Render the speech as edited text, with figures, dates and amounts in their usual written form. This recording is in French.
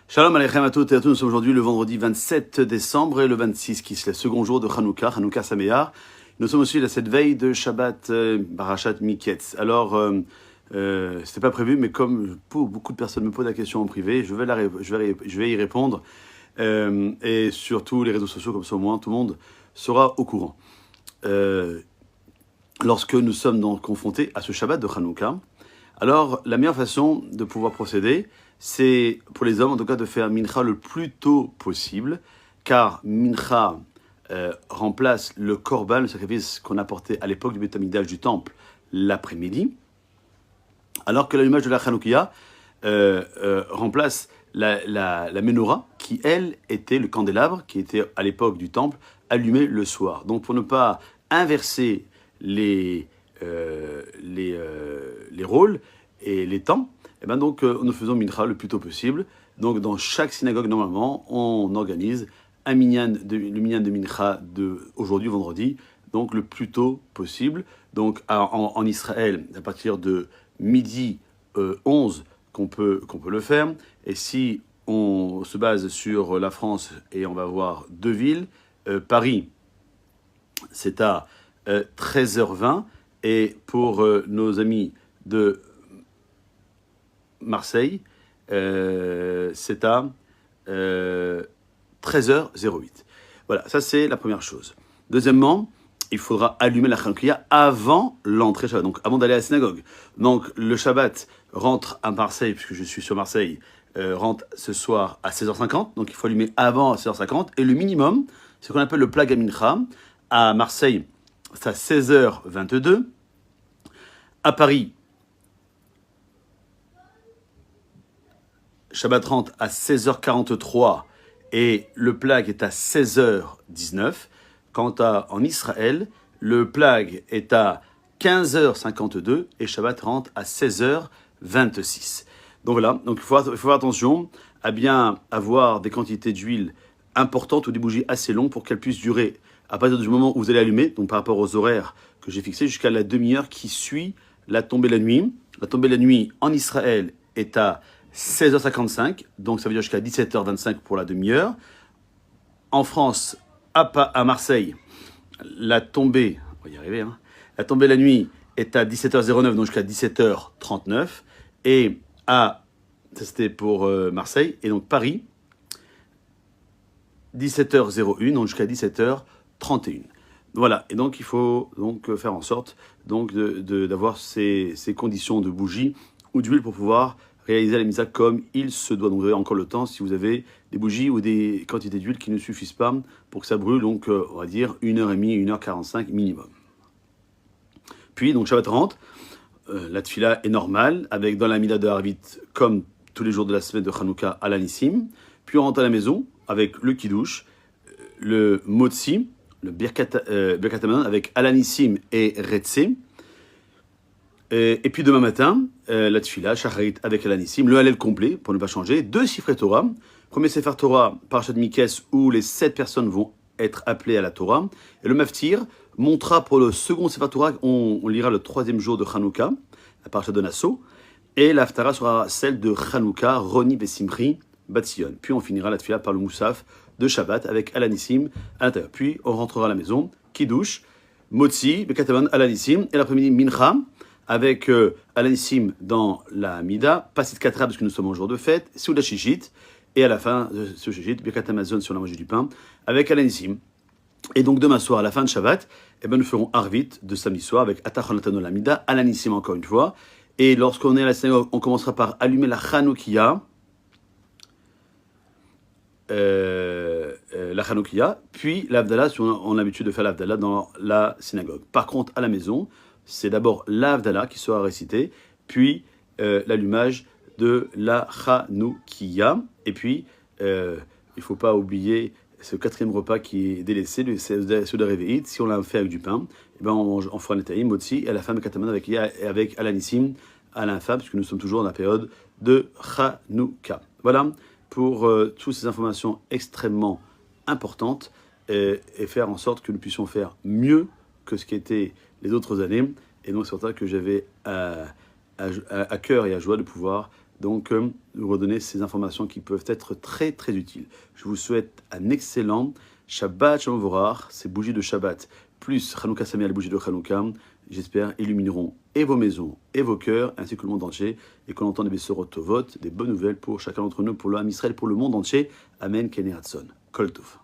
Shalom Aleichem à toutes et à tous, nous sommes aujourd'hui le vendredi 27 décembre et le 26 qui est le second jour de Hanouka Sameach. Nous sommes aussi à cette veille de Shabbat Parashat Miketz. Alors, c'était pas prévu, mais comme beaucoup de personnes me posent la question en privé, je vais y répondre. Et sur tous les réseaux sociaux, comme ça au moins tout le monde sera au courant. Lorsque nous sommes donc confrontés à ce Shabbat de Hanouka, alors la meilleure façon de pouvoir procéder, c'est pour les hommes en tout cas de faire mincha le plus tôt possible, car mincha remplace le korban, le sacrifice qu'on apportait à l'époque du Beth Amikdash du temple l'après-midi, alors que l'allumage de la Hanoukia remplace la menorah qui, elle, était le candélabre qui était à l'époque du temple allumé le soir. Donc pour ne pas inverser les rôles et les temps, et ben donc nous faisons mincha le plus tôt possible. Donc dans chaque synagogue normalement on organise le minyan de mincha de aujourd'hui vendredi, donc le plus tôt possible. Donc en Israël à partir de midi 11 qu'on peut le faire. Et si on se base sur la France et on va voir deux villes, Paris c'est à 13h20 et pour nos amis de Marseille, c'est à 13h08. Voilà, ça c'est la première chose. Deuxièmement, il faudra allumer la Hanoukia avant l'entrée Shabbat, donc avant d'aller à la synagogue. Donc le Shabbat rentre à Marseille, puisque je suis sur Marseille, rentre ce soir à 16h50, donc il faut allumer avant 16h50. Et le minimum, c'est ce qu'on appelle le Plag HaMincha. À Marseille, c'est à 16h22. À Paris, Shabbat rentre à 16h43 et le Plag est à 16h19. Quant à en Israël, le Plag est à 15h52 et Shabbat rentre à 16h26. Donc voilà, donc il faut faire attention à bien avoir des quantités d'huile importantes ou des bougies assez longues pour qu'elles puissent durer à partir du moment où vous allez allumer, donc par rapport aux horaires que j'ai fixés, jusqu'à la demi-heure qui suit la tombée de la nuit. La tombée de la nuit en Israël est à 16h55, donc ça veut dire jusqu'à 17h25 pour la demi-heure. En France, à Marseille, la tombée, on va y arriver, hein, la tombée de la nuit est à 17h09, donc jusqu'à 17h39. Et ça c'était pour Marseille, et donc Paris, 17h01, donc jusqu'à 17h31. Voilà, et donc il faut donc faire en sorte donc d'avoir ces conditions de bougies ou d'huile pour pouvoir réaliser la misa comme il se doit. Donc vous avez encore le temps si vous avez des bougies ou des quantités d'huile qui ne suffisent pas pour que ça brûle, donc on va dire 1h30, 1h45 minimum. Puis donc Shabbat rentre, la tfila est normale, avec dans la mida de Harvit comme tous les jours de la semaine de Hanouka à l'Anissim. Puis on rentre à la maison avec le kiddush, le motzi, le birkat hamazon avec alanissim et retsé. Et puis demain matin, la tfila, shacharit avec alanissim, le halel complet pour ne pas changer, 2 sifrei Torah. Premier sefer Torah, Parashat Miketz, où les 7 personnes vont être appelées à la Torah. Et le maftir montera pour le second sefer Torah, on lira le 3e jour de Hanouka, la Parashat de Nassau. Et l'Haftara sera celle de Hanouka, Roni Besimri, Batsion. Puis on finira la tfila par le Moussaf de Shabbat avec Alanissim à l'intérieur. Puis on rentrera à la maison, Kiddush, Motzi, Bekatamon, Alanissim, et l'après-midi Mincha, avec Alanissim dans la Mida, Pasit Katra, parce que nous sommes en jour de fête, Souda Shishit, et à la fin de ce Shishit, Birkat Hamazon sur la manger du pain, avec Alanissim. Et donc demain soir, à la fin de Shabbat, nous ferons Arvit de samedi soir avec Atachon Latano la Mida, Alanissim encore une fois. Et lorsqu'on est à la synagogue, on commencera par allumer la Hanoukia, puis l'Avdallah, si on a l'habitude de faire l'Avdallah dans la synagogue. Par contre, à la maison, c'est d'abord l'Avdallah qui sera récité, puis l'allumage de la Hanoukia. Et puis, il ne faut pas oublier ce 4e repas qui est délaissé, le Seuda Reve'it. Si on l'a fait avec du pain, on fera Netaïm, Motzi, et à la fin, Kataman avec Alanissim à l'infâme, puisque nous sommes toujours dans la période de Hanouka. Voilà pour toutes ces informations extrêmement importantes et faire en sorte que nous puissions faire mieux que ce qui était les autres années. Et donc c'est pour ça que j'avais à cœur et à joie de pouvoir donc nous redonner ces informations qui peuvent être très très utiles. Je vous souhaite un excellent Shabbat Shalom Vorach, ces bougies de Shabbat, plus Hanouka Sameach, les bougies de Hanouka, j'espère, illumineront et vos maisons et vos cœurs, ainsi que le monde entier, et qu'on entende des Bessorot Tovot, des bonnes nouvelles pour chacun d'entre nous, pour le Ham Israël, pour le monde entier. Amen, Kene Hatson. Kol Tov.